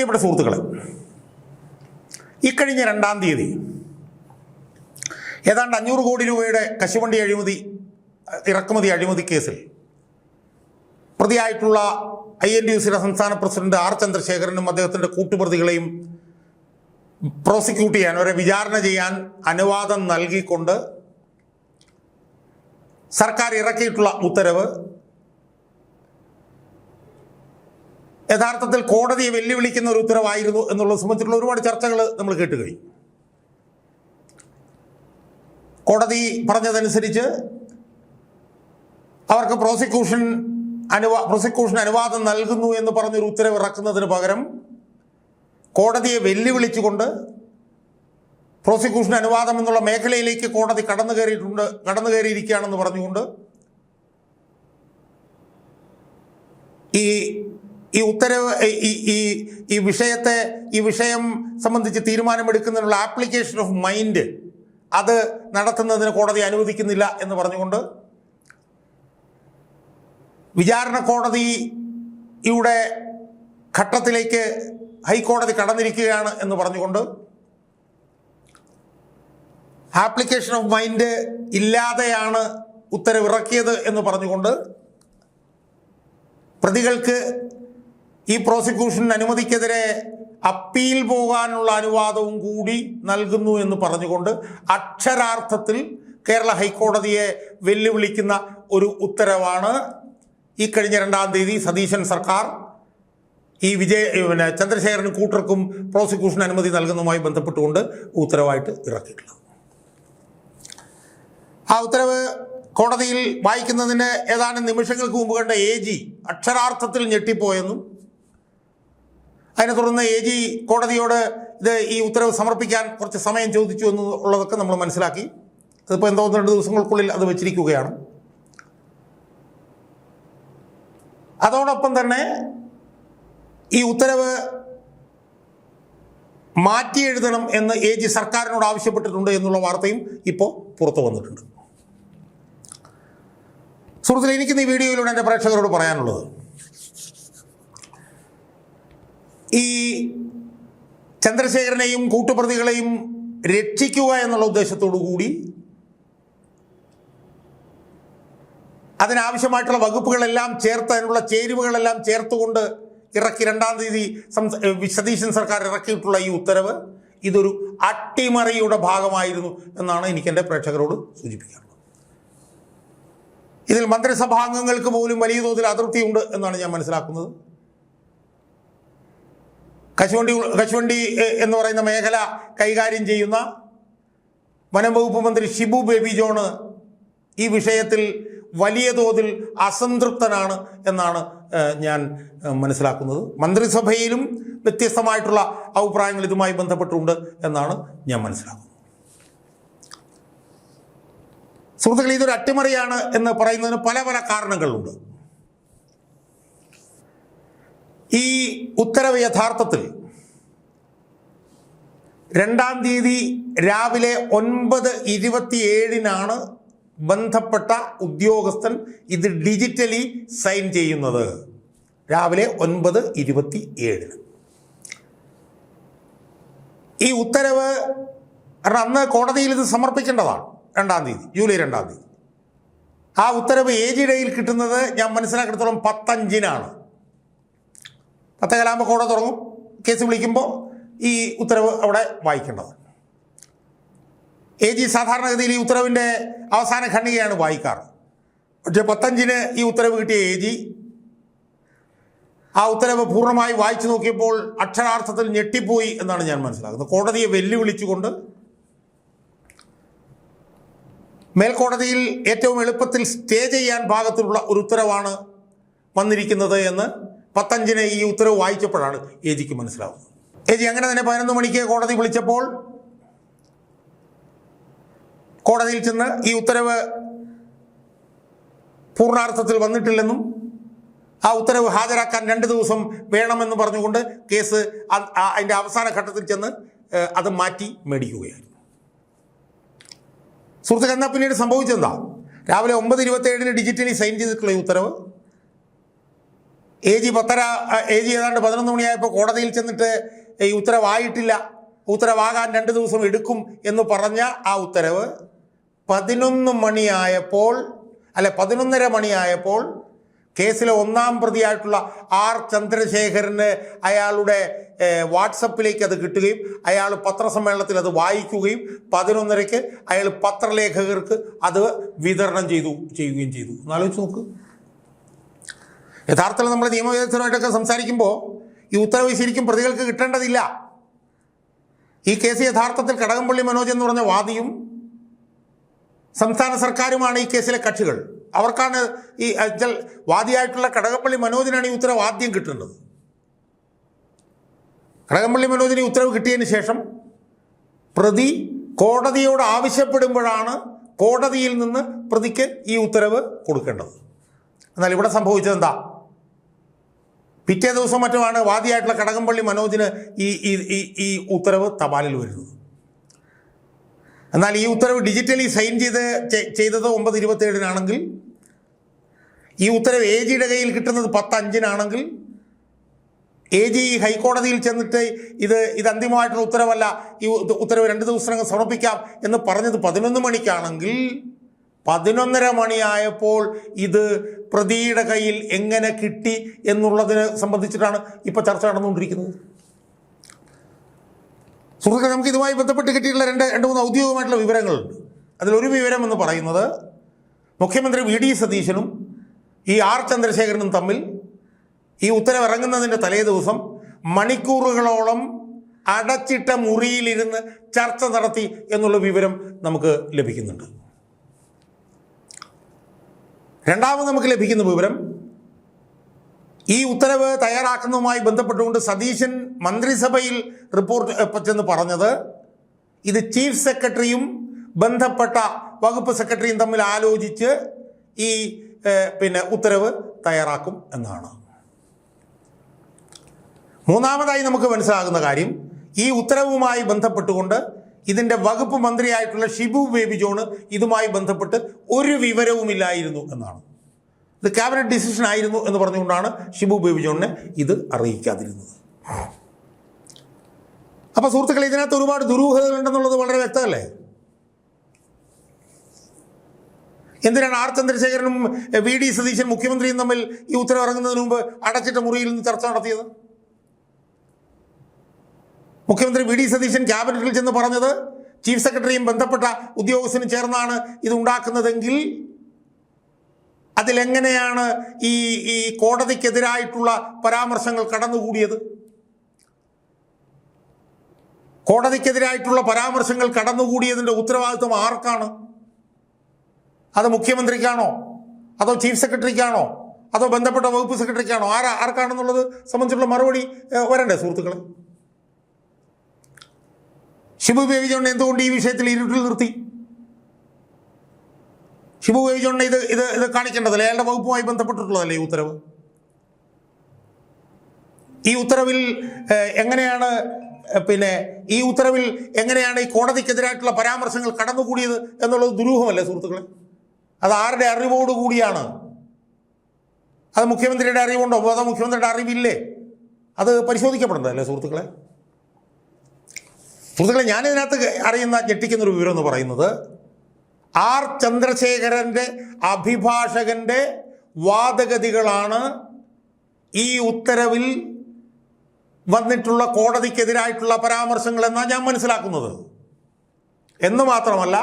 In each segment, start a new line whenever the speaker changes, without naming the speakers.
പ്രിയപ്പെട്ട സുഹൃത്തുക്കളെ, ഇക്കഴിഞ്ഞ 2-ാം തീയതി ഏതാണ്ട് 500 കോടി രൂപയുടെ കശുവണ്ടി ഇറക്കുമതി അഴിമതി കേസിൽ പ്രതിയായിട്ടുള്ള INTUCയുടെ സംസ്ഥാന പ്രസിഡന്റ് R ചന്ദ്രശേഖരനും അദ്ദേഹത്തിൻ്റെ കൂട്ടുപ്രതികളെയും പ്രോസിക്യൂട്ട് ചെയ്യാൻ, അവരെ വിചാരണ ചെയ്യാൻ അനുവാദം നൽകിക്കൊണ്ട് സർക്കാർ ഇറക്കിയിട്ടുള്ള ഉത്തരവ് യഥാർത്ഥത്തിൽ കോടതിയെ വെല്ലുവിളിക്കുന്ന ഒരു ഉത്തരവായിരുന്നു എന്നുള്ളത് സംബന്ധിച്ചുള്ള ഒരുപാട് ചർച്ചകൾ നമ്മൾ കേട്ട് കഴിഞ്ഞു. കോടതി പറഞ്ഞതനുസരിച്ച് അവർക്ക് പ്രോസിക്യൂഷൻ അനുവാദം നൽകുന്നു എന്ന് പറഞ്ഞൊരു ഉത്തരവ് ഇറക്കുന്നതിന് പകരം കോടതിയെ വെല്ലുവിളിച്ചുകൊണ്ട് പ്രോസിക്യൂഷൻ അനുവാദം എന്നുള്ള മേഖലയിലേക്ക് കോടതി കടന്നു കയറിയിരിക്കുകയാണെന്ന് പറഞ്ഞുകൊണ്ട് ഈ ഉത്തരവ് ഈ വിഷയം സംബന്ധിച്ച് തീരുമാനമെടുക്കുന്നതിനുള്ള ആപ്ലിക്കേഷൻ ഓഫ് മൈൻഡ് അത് നടത്തുന്നതിന് കോടതി അനുവദിക്കുന്നില്ല എന്ന് പറഞ്ഞുകൊണ്ട് വിചാരണ കോടതിയുടെ ഘട്ടത്തിലേക്ക് ഹൈക്കോടതി കടന്നിരിക്കുകയാണ് എന്ന് പറഞ്ഞുകൊണ്ട് ആപ്ലിക്കേഷൻ ഓഫ് മൈൻഡ് ഇല്ലാതെയാണ് ഉത്തരവിറക്കിയത് എന്ന് പറഞ്ഞുകൊണ്ട് പ്രതികൾക്ക് ഈ പ്രോസിക്യൂഷൻ അനുമതിക്കെതിരെ അപ്പീൽ പോകാനുള്ള അനുവാദവും കൂടി നൽകുന്നു എന്ന് പറഞ്ഞുകൊണ്ട് അക്ഷരാർത്ഥത്തിൽ കേരള ഹൈക്കോടതിയെ വെല്ലുവിളിക്കുന്ന ഒരു ഉത്തരവാണ് ഈ കഴിഞ്ഞ 2-ാം തീയതി സതീശൻ സർക്കാർ ഈ ചന്ദ്രശേഖരനും കൂട്ടർക്കും പ്രോസിക്യൂഷൻ അനുമതി നൽകുന്നതുമായി ബന്ധപ്പെട്ടുകൊണ്ട് ഉത്തരവായിട്ട് ഇറക്കിയിട്ടുള്ളത്. ആ ഉത്തരവ് കോടതിയിൽ വായിക്കുന്നതിന് ഏതാനും നിമിഷങ്ങൾക്ക് മുമ്പ് കണ്ട AG അക്ഷരാർത്ഥത്തിൽ ഞെട്ടിപ്പോയെന്നും അതിനെ തുടർന്ന് AG കോടതിയോട് ഈ ഉത്തരവ് സമർപ്പിക്കാൻ കുറച്ച് സമയം ചോദിച്ചു എന്നുള്ളതൊക്കെ നമ്മൾ മനസ്സിലാക്കി. അതിപ്പോൾ എന്തോ 2 ദിവസങ്ങൾക്കുള്ളിൽ അത് വെച്ചിരിക്കുകയാണ്. അതോടൊപ്പം തന്നെ ഈ ഉത്തരവ് മാറ്റി എഴുതണം എന്ന് AG സർക്കാരിനോട് ആവശ്യപ്പെട്ടിട്ടുണ്ട് എന്നുള്ള വാർത്തയും ഇപ്പോൾ പുറത്തു വന്നിട്ടുണ്ട്. സുഹൃത്തുക്കളെ, എനിക്കിന്ന് ഈ വീഡിയോയിലൂടെ എൻ്റെ പ്രേക്ഷകരോട് പറയാനുള്ളത്, ഈ ചന്ദ്രശേഖരനെയും കൂട്ടുപ്രതികളെയും രക്ഷിക്കുക എന്നുള്ള ഉദ്ദേശത്തോടു കൂടി അതിനാവശ്യമായിട്ടുള്ള വകുപ്പുകളെല്ലാം ചേർത്ത്, അതിനുള്ള ചേരുവകളെല്ലാം ചേർത്തുകൊണ്ട് ഇറക്കി 2-ാം തീയതി സതീശൻ സർക്കാർ ഇറക്കിയിട്ടുള്ള ഈ ഉത്തരവ് ഇതൊരു അട്ടിമറിയുടെ ഭാഗമായിരുന്നു എന്നാണ് എനിക്ക് എൻ്റെ പ്രേക്ഷകരോട് സൂചിപ്പിക്കാറുള്ളത്. ഇതിൽ മന്ത്രിസഭാംഗങ്ങൾക്ക് പോലും വലിയ തോതിൽ അതൃപ്തിയുണ്ട് എന്നാണ് ഞാൻ മനസ്സിലാക്കുന്നത്. കശുവണ്ടി എന്ന് പറയുന്ന മേഖല കൈകാര്യം ചെയ്യുന്ന വനം വകുപ്പ് മന്ത്രി ഷിബു ബേബി ജോൺ ഈ വിഷയത്തിൽ വലിയ തോതിൽ അസംതൃപ്തനാണ് എന്നാണ് ഞാൻ മനസ്സിലാക്കുന്നത്. മന്ത്രിസഭയിലും വ്യത്യസ്തമായിട്ടുള്ള അഭിപ്രായങ്ങൾ ഇതുമായി ബന്ധപ്പെട്ടുണ്ട് എന്നാണ് ഞാൻ മനസ്സിലാക്കുന്നത്. സുഹൃത്തുക്കളെ, ഇതൊരു അട്ടിമറിയാണ് എന്ന് പറയുന്നതിന് പല കാരണങ്ങളുണ്ട്. ഈ ഉത്തരവ് യഥാർത്ഥത്തിൽ 2-ാം തീയതി രാവിലെ 9:27 ബന്ധപ്പെട്ട ഉദ്യോഗസ്ഥൻ ഇത് ഡിജിറ്റലി സൈൻ ചെയ്യുന്നത്. രാവിലെ 9:27. ഈ ഉത്തരവ് അന്ന് കോടതിയിൽ ഇത് സമർപ്പിക്കേണ്ടതാണ് 2-ാം തീയതി, ജൂലൈ 2-ാം തീയതി. ആ ഉത്തരവ് AGയുടെ കിട്ടുന്നത് ഞാൻ മനസ്സിലാക്കിയിടത്തോളം 10:05 10 കോടതി തുടങ്ങും. കേസ് വിളിക്കുമ്പോൾ ഈ ഉത്തരവ് അവിടെ വായിക്കേണ്ടത്. AG സാധാരണഗതിയിൽ ഈ ഉത്തരവിൻ്റെ അവസാന ഖണ്ഡികയാണ് വായിക്കാറ്. പക്ഷേ 10:05 ഈ ഉത്തരവ് കിട്ടിയ AG ആ ഉത്തരവ് പൂർണ്ണമായി വായിച്ചു നോക്കിയപ്പോൾ അക്ഷരാർത്ഥത്തിൽ ഞെട്ടിപ്പോയി എന്നാണ് ഞാൻ മനസ്സിലാക്കുന്നത്. കോടതിയെ വെല്ലുവിളിച്ചുകൊണ്ട് മേൽക്കോടതിയിൽ ഏറ്റവും എളുപ്പത്തിൽ സ്റ്റേ ചെയ്യാൻ പാകത്തിലുള്ള ഒരു ഉത്തരവാണ് വന്നിരിക്കുന്നത് എന്ന് 10:05 ഈ ഉത്തരവ് വായിച്ചപ്പോഴാണ് AGക്ക് മനസ്സിലാവുന്നത്. AG അങ്ങനെ തന്നെ 11 മണിക്ക് കോടതി വിളിച്ചപ്പോൾ കോടതിയിൽ ചെന്ന് ഈ ഉത്തരവ് പൂർണ്ണാർത്ഥത്തിൽ വന്നിട്ടില്ലെന്നും ആ ഉത്തരവ് ഹാജരാക്കാൻ 2 ദിവസം വേണമെന്ന് പറഞ്ഞുകൊണ്ട് കേസ് അതിൻ്റെ അവസാന ഘട്ടത്തിൽ ചെന്ന് അത് മാറ്റി മേടിക്കുകയായിരുന്നു. സുഹൃത്തുക്കൾ, എന്നാൽ പിന്നീട് സംഭവിച്ചെന്താ? രാവിലെ 9:27 ഡിജിറ്റലി സൈൻ ചെയ്തിട്ടുള്ള ഈ ഉത്തരവ് AG ഏതാണ്ട് 11 മണിയായപ്പോൾ കോടതിയിൽ ചെന്നിട്ട് ഈ ഉത്തരവായിട്ടില്ല, ഉത്തരവാകാൻ 2 ദിവസം എടുക്കും എന്ന് പറഞ്ഞ ആ ഉത്തരവ് 11 മണിയായപ്പോൾ 11:30 മണിയായപ്പോൾ കേസിലെ 1-ാം പ്രതിയായിട്ടുള്ള R ചന്ദ്രശേഖരന് അയാളുടെ വാട്സപ്പിലേക്ക് അത് കിട്ടുകയും അയാൾ പത്രസമ്മേളനത്തിൽ അത് വായിക്കുകയും 11:30-ക്ക് അയാൾ പത്രലേഖകർക്ക് അത് വിതരണം ചെയ്യുകയും ചെയ്തു. എന്നാലോചിച്ച് നോക്ക്. യഥാർത്ഥത്തിൽ നമ്മൾ നിയമവിദഗ്ധരുമായിട്ടൊക്കെ സംസാരിക്കുമ്പോൾ ഈ ഉത്തരവ് ശരിക്കും പ്രതികൾക്ക് കിട്ടേണ്ടതില്ല. ഈ കേസ് യഥാർത്ഥത്തിൽ കടകംപള്ളി മനോജ് എന്ന് പറഞ്ഞ വാദിയും സംസ്ഥാന സർക്കാരുമാണ് ഈ കേസിലെ കക്ഷികൾ. അവർക്കാണ് ഈ വാദിയായിട്ടുള്ള കടകംപള്ളി മനോജിനാണ് ഈ ഉത്തരവ് ആദ്യം കിട്ടേണ്ടത്. കടകംപള്ളി മനോജിന് ഈ ഉത്തരവ് കിട്ടിയതിന് ശേഷം പ്രതി കോടതിയോട് ആവശ്യപ്പെടുമ്പോഴാണ് കോടതിയിൽ നിന്ന് പ്രതിക്ക് ഈ ഉത്തരവ് കൊടുക്കേണ്ടത്. എന്നാൽ ഇവിടെ സംഭവിച്ചത് എന്താ? പിറ്റേ ദിവസം മറ്റുമാണ് വാദിയായിട്ടുള്ള കടകംപള്ളി മനോജിന് ഈ ഉത്തരവ് തപാലിൽ വരുന്നത്. എന്നാൽ ഈ ഉത്തരവ് ഡിജിറ്റലി സൈൻ ചെയ്തത് 9:27-നാണെങ്കിൽ ഈ ഉത്തരവ് AGയുടെ കയ്യിൽ കിട്ടുന്നത് 10:05-നാണെങ്കിൽ AG ഹൈക്കോടതിയിൽ ചെന്നിട്ട് ഇത് അന്തിമമായിട്ടുള്ള ഉത്തരവല്ല, ഈ ഉത്തരവ് 2 ദിവസത്തിനകം സമർപ്പിക്കാം എന്ന് പറഞ്ഞത് 11 മണിക്കാണെങ്കിൽ 11:30 മണിയായപ്പോൾ ഇത് പ്രതിയുടെ കയ്യിൽ എങ്ങനെ കിട്ടി എന്നുള്ളതിനെ സംബന്ധിച്ചിട്ടാണ് ഇപ്പോൾ ചർച്ച നടന്നുകൊണ്ടിരിക്കുന്നത്. സുഹൃത്തുക്കളെ, നമുക്ക് ഇതുമായി ബന്ധപ്പെട്ട് കിട്ടിയിട്ടുള്ള 2-3 ഔദ്യോഗികമായിട്ടുള്ള വിവരങ്ങളുണ്ട്. അതിലൊരു വിവരം എന്ന് പറയുന്നത് മുഖ്യമന്ത്രി VD സതീശനും ഈ R ചന്ദ്രശേഖരനും തമ്മിൽ ഈ ഉത്തരവ് ഇറങ്ങുന്നതിൻ്റെ തലേ ദിവസം മണിക്കൂറുകളോളം അടച്ചിട്ട മുറിയിലിരുന്ന് ചർച്ച നടത്തി എന്നുള്ള വിവരം നമുക്ക് ലഭിക്കുന്നുണ്ട്. രണ്ടാമത് നമുക്ക് ലഭിക്കുന്ന വിവരം, ഈ ഉത്തരവ് തയ്യാറാക്കുന്നതുമായി ബന്ധപ്പെട്ടുകൊണ്ട് സതീശൻ മന്ത്രിസഭയിൽ റിപ്പോർട്ട് ചെന്ന് പറഞ്ഞത് ഇത് ചീഫ് സെക്രട്ടറിയും ബന്ധപ്പെട്ട വകുപ്പ് സെക്രട്ടറിയും തമ്മിൽ ആലോചിച്ച് ഈ ഉത്തരവ് തയ്യാറാക്കും എന്നാണ്. മൂന്നാമതായി നമുക്ക് മനസ്സിലാകുന്ന കാര്യം, ഈ ഉത്തരവുമായി ബന്ധപ്പെട്ടുകൊണ്ട് ഇതിൻ്റെ വകുപ്പ് മന്ത്രിയായിട്ടുള്ള ഷിബു ബേബി ജോൺ ഇതുമായി ബന്ധപ്പെട്ട് ഒരു വിവരവുമില്ലായിരുന്നു എന്നാണ്. ഇത് ക്യാബിനറ്റ് ഡിസിഷൻ ആയിരുന്നു എന്ന് പറഞ്ഞുകൊണ്ടാണ് ഷിബു ബേബി ജോണിനെ ഇത് അറിയിക്കാതിരുന്നത്. അപ്പോൾ സുഹൃത്തുക്കളെ, ഇതിനകത്ത് ഒരുപാട് ദുരൂഹതകളുണ്ടെന്നുള്ളത് വളരെ വ്യക്തമല്ലേ? എന്തിനാണ് R ചന്ദ്രശേഖരനും VD സതീശൻ മുഖ്യമന്ത്രിയും തമ്മിൽ ഈ ഉത്തരവ് ഇറങ്ങുന്നതിന് മുമ്പ് അടച്ചിട്ട മുറിയിൽ നിന്ന് ചർച്ച നടത്തിയത്? മുഖ്യമന്ത്രി VD സതീശൻ ക്യാബിനറ്റിൽ ചെന്ന് പറഞ്ഞത് ചീഫ് സെക്രട്ടറിയും ബന്ധപ്പെട്ട ഉദ്യോഗസ്ഥനും ചേർന്നാണ് ഇത് ഉണ്ടാക്കുന്നതെങ്കിൽ അതിലെങ്ങനെയാണ് ഈ കോടതിക്കെതിരായിട്ടുള്ള പരാമർശങ്ങൾ കടന്നുകൂടിയത്? കോടതിക്കെതിരായിട്ടുള്ള പരാമർശങ്ങൾ കടന്നുകൂടിയതിൻ്റെ ഉത്തരവാദിത്വം ആർക്കാണ്? അത് മുഖ്യമന്ത്രിക്കാണോ, അതോ ചീഫ് സെക്രട്ടറിക്കാണോ, അതോ ബന്ധപ്പെട്ട വകുപ്പ് സെക്രട്ടറിക്കാണോ? ആർക്കാണെന്നുള്ളത് സംബന്ധിച്ചുള്ള മറുപടി വരണ്ടേ സുഹൃത്തുക്കളെ? ഷിബു ബേബി ജോണിനെ എന്തുകൊണ്ട് ഈ വിഷയത്തിൽ ഇരുട്ടിൽ നിർത്തി? ഷിബു ബേബി ജോണിനെ ഇത് കാണിക്കേണ്ടതല്ലേ? അയാളുടെ വകുപ്പുമായി ബന്ധപ്പെട്ടിട്ടുള്ളതല്ലേ ഈ ഉത്തരവ്? ഈ ഉത്തരവിൽ എങ്ങനെയാണ് ഈ കോടതിക്കെതിരായിട്ടുള്ള പരാമർശങ്ങൾ കടന്നുകൂടിയത് എന്നുള്ളത് ദുരൂഹമല്ലേ സുഹൃത്തുക്കളെ? അത് ആരുടെ അറിവോടുകൂടിയാണ്? അത് മുഖ്യമന്ത്രിയുടെ അറിവുണ്ടോ, അതോ മുഖ്യമന്ത്രിയുടെ അറിവില്ലേ? അത് പരിശോധിക്കപ്പെടേണ്ടതല്ലേ സുഹൃത്തുക്കളെ? ഞാനിതിനകത്ത് അറിയുന്ന ഞെട്ടിക്കുന്നൊരു വിവരം എന്ന് പറയുന്നത്, R ചന്ദ്രശേഖരൻ്റെ അഭിഭാഷകൻ്റെ വാദഗതികളാണ് ഈ ഉത്തരവിൽ വന്നിട്ടുള്ള കോടതിക്കെതിരായിട്ടുള്ള പരാമർശങ്ങൾ എന്നാണ് ഞാൻ മനസ്സിലാക്കുന്നത്. എന്ന് മാത്രമല്ല,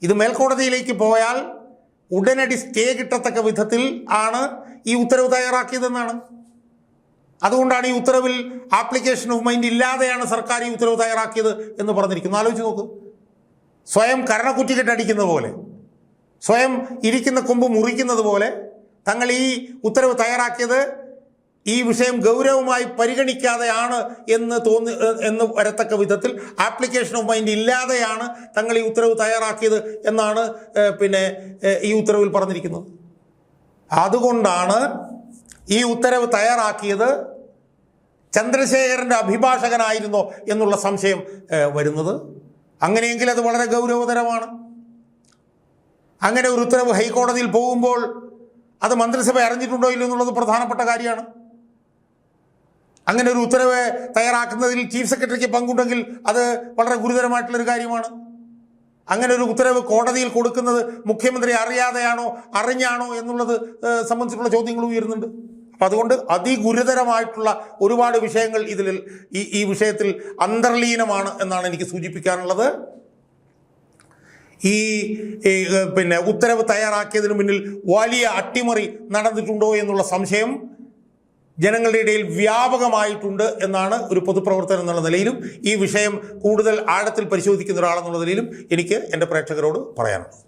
ഇത് മേൽക്കോടതിയിലേക്ക് പോയാൽ ഉടനടി സ്റ്റേ കിട്ടത്തക്ക വിധത്തിൽ ആണ് ഈ ഉത്തരവ് തയ്യാറാക്കിയതെന്നാണ്. അതുകൊണ്ടാണ് ഈ ഉത്തരവിൽ ആപ്ലിക്കേഷൻ ഓഫ് മൈൻഡ് ഇല്ലാതെയാണ് സർക്കാർ ഈ ഉത്തരവ് തയ്യാറാക്കിയത് എന്ന് പറഞ്ഞിരിക്കുന്നു. ആലോചിച്ച് നോക്ക്. സ്വയം കരണക്കുറ്റിക്കെട്ടടിക്കുന്നത് പോലെ, സ്വയം ഇരിക്കുന്ന കൊമ്പ് മുറിക്കുന്നത് പോലെ തങ്ങൾ ഈ ഉത്തരവ് തയ്യാറാക്കിയത് ഈ വിഷയം ഗൗരവമായി പരിഗണിക്കാതെയാണ് എന്ന് വരത്തക്ക വിധത്തിൽ ആപ്ലിക്കേഷൻ ഓഫ് മൈൻഡ് ഇല്ലാതെയാണ് തങ്ങൾ ഈ ഉത്തരവ് തയ്യാറാക്കിയത് എന്നാണ് ഈ ഉത്തരവിൽ പറഞ്ഞിരിക്കുന്നത്. അതുകൊണ്ടാണ് ഈ ഉത്തരവ് തയ്യാറാക്കിയത് ചന്ദ്രശേഖരൻ്റെ അഭിഭാഷകനായിരുന്നോ എന്നുള്ള സംശയം വരുന്നത്. അങ്ങനെയെങ്കിൽ അത് വളരെ ഗൗരവതരമാണ്. അങ്ങനെ ഒരു ഉത്തരവ് ഹൈക്കോടതിയിൽ പോകുമ്പോൾ അത് മന്ത്രിസഭ അറിഞ്ഞിട്ടുണ്ടോ ഇല്ലയോ എന്നുള്ളത് പ്രധാനപ്പെട്ട കാര്യമാണ്. അങ്ങനെ ഒരു ഉത്തരവ് തയ്യാറാക്കുന്നതിൽ ചീഫ് സെക്രട്ടറിക്ക് പങ്കുണ്ടെങ്കിൽ അത് വളരെ ഗുരുതരമായിട്ടുള്ളൊരു കാര്യമാണ്. അങ്ങനെ ഒരു ഉത്തരവ് കോടതിയിൽ കൊടുക്കുന്നത് മുഖ്യമന്ത്രി അറിയാതെയാണോ അറിഞ്ഞാണോ എന്നുള്ളത് സംബന്ധിച്ചിട്ടുള്ള ചോദ്യങ്ങൾ ഉയരുന്നുണ്ട്. അപ്പം അതുകൊണ്ട് അതിഗുരുതരമായിട്ടുള്ള ഒരുപാട് വിഷയങ്ങൾ ഇതിൽ ഈ വിഷയത്തിൽ അന്തർലീനമാണ് എന്നാണ് എനിക്ക് സൂചിപ്പിക്കാനുള്ളത്. ഈ ഉത്തരവ് തയ്യാറാക്കിയതിന് പിന്നിൽ വലിയ അട്ടിമറി നടന്നിട്ടുണ്ടോ എന്നുള്ള സംശയം ജനങ്ങളുടെ ഇടയിൽ വ്യാപകമായിട്ടുണ്ട് എന്നാണ് ഒരു പൊതുപ്രവർത്തകൻ എന്നുള്ള നിലയിലും ഈ വിഷയം കൂടുതൽ ആഴത്തിൽ പരിശോധിക്കുന്ന ഒരാളെന്നുള്ള നിലയിലും എനിക്ക് എൻ്റെ പ്രേക്ഷകരോട് പറയാനുള്ളത്.